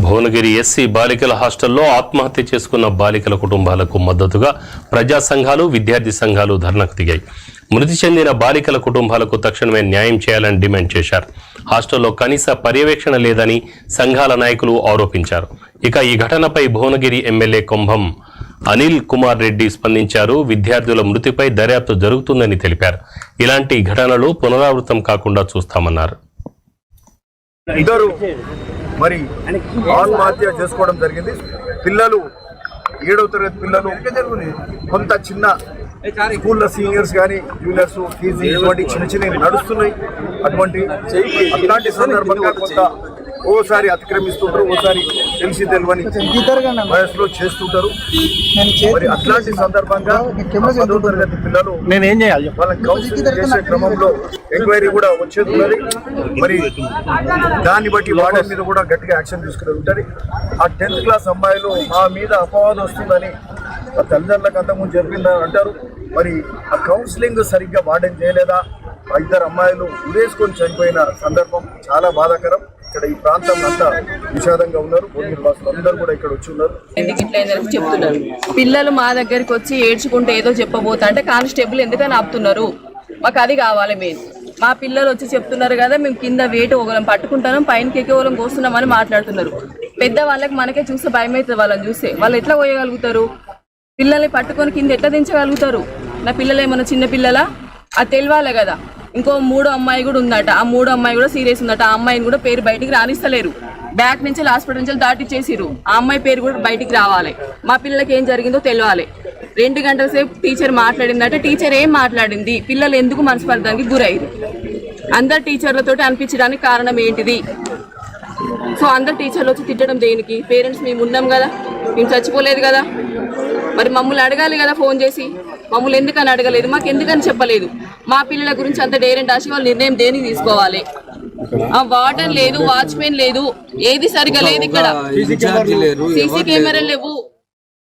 Bhuvanagiri SC బాలికల హాస్టల్లో ఆత్మహత్య చేసుకున్న బాలికల కుటుంబాలకు మద్దతుగా ప్రజా సంఘాలు విద్యార్థి సంఘాలు ధర్నాకు దిగాయి. మృతి చెందిన బాలికల కుటుంబాలకు తక్షణమే న్యాయం చేయాలని డిమాండ్ చేశారు. హాస్టల్లో కనీస పర్యవేక్షణ లేదని సంఘాల నాయకులు ఆరోపించారు. ఇక ఈ ఘటనపై భువనగిరి ఎమ్మెల్యే కొంభం అనిల్ కుమార్ రెడ్డి స్పందించారు. విద్యార్థుల మృతిపై దర్యాప్తు జరుగుతుందని తెలిపారు. ఇలాంటి ఘటనలు పునరావృతం కాకుండా చూస్తామన్నారు. మరి ఆత్మహత్య చేసుకోవడం జరిగింది. పిల్లలు 7వ తరగతి పిల్లలు, కొంత చిన్న స్కూల్లో సీనియర్స్ కానీ జూనియర్స్ ఫీజు ఇటువంటి చిన్న చిన్నవి నడుస్తున్నాయి. అట్లాంటి సందర్భంగా కొంత ఓసారి అతిక్రమిస్తుంటారు, ఓసారి తెలిసి తెలియని వయసులో చేస్తుంటారు. మరి అట్లాంటి సందర్భంగా 10వ తరగతి పిల్లలు వాళ్ళని కౌన్సిలింగ్ చేసే క్రమంలో ఎంక్వైరీ కూడా వచ్చేది ఉన్నది. మరి దాన్ని బట్టి వార్డెన్ మీద కూడా గట్టిగా యాక్షన్ తీసుకుని ఉంటుంది. ఆ 10th క్లాస్ అమ్మాయిలు మా మీద అపవాదం వస్తుందని తల్లిదండ్రులకు అంతకుముందు జరిపిందని అంటారు. మరి ఆ కౌన్సిలింగ్ సరిగ్గా వార్డెన్ చేయలేదా? 2 అమ్మాయిలు ఉరేసుకొని చనిపోయిన సందర్భం చాలా బాధాకరం. ఇక్కడ ఈ ప్రాంతం అంతా విషాదంగా ఉన్నారు. అందరూ కూడా ఇక్కడ వచ్చి ఉన్నారు. చెప్తున్నారు పిల్లలు మా దగ్గరికి వచ్చి ఏడ్చుకుంటే ఏదో చెప్పబోతా అంటే కానిస్టేబుల్ ఎందుకని ఆపుతున్నారు? మాకు అది కావాలి. మెయిన్ మా పిల్లలు వచ్చి చెప్తున్నారు కదా, మేము కింద వేట ఒకరం పట్టుకుంటాం, పైనకి ఎక్కేవలం కోస్తున్నామని మాట్లాడుతున్నారు. పెద్ద వాళ్ళకి మనకే చూస్తే భయం అవుతుంది. వాళ్ళని చూస్తే వాళ్ళు ఎట్లా పోయగలుగుతారు? పిల్లల్ని పట్టుకొని కింద ఎట్లా దించగలుగుతారు? నా పిల్లలు ఏమన్నా చిన్న పిల్లలా? అది తెలియాలి కదా. ఇంకో 3వ అమ్మాయి కూడా ఉందట. ఆ 3వ అమ్మాయి కూడా సీరియస్ ఉందట. ఆ అమ్మాయిని కూడా పేరు బయటికి రానిస్తలేరు. బ్యాక్ నుంచి హాస్పిటల్ నుంచి దాటిచ్చేసిరు. ఆ అమ్మాయి పేరు కూడా బయటికి రావాలి. మా పిల్లలకి ఏం జరిగిందో తెలియాలి. 2 గంటల సేపు టీచర్ మాట్లాడిందట. టీచర్ ఏం మాట్లాడింది? పిల్లలు ఎందుకు మనస్పర్ధానికి గురయ్యారు? అందరు టీచర్లతో అనిపించడానికి కారణం ఏంటిది? సో అందరు టీచర్లు వచ్చి తిట్టడం దేనికి? పేరెంట్స్ మేము ఉన్నాం కదా, మేము చచ్చిపోలేదు కదా. మరి మమ్మల్ని అడగాలి కదా ఫోన్ చేసి. మమ్మల్ని ఎందుకని అడగలేదు? మాకు ఎందుకని చెప్పలేదు? మా పిల్లల గురించి అంత డేరెంట్ ఆశ వాళ్ళు నిర్ణయం దేనికి తీసుకోవాలి? వార్డెన్ లేదు, వాచ్మెన్ లేదు, ఏది సరిగా లేదు. ఇక్కడ సీసీ కెమెరాలు లేవు.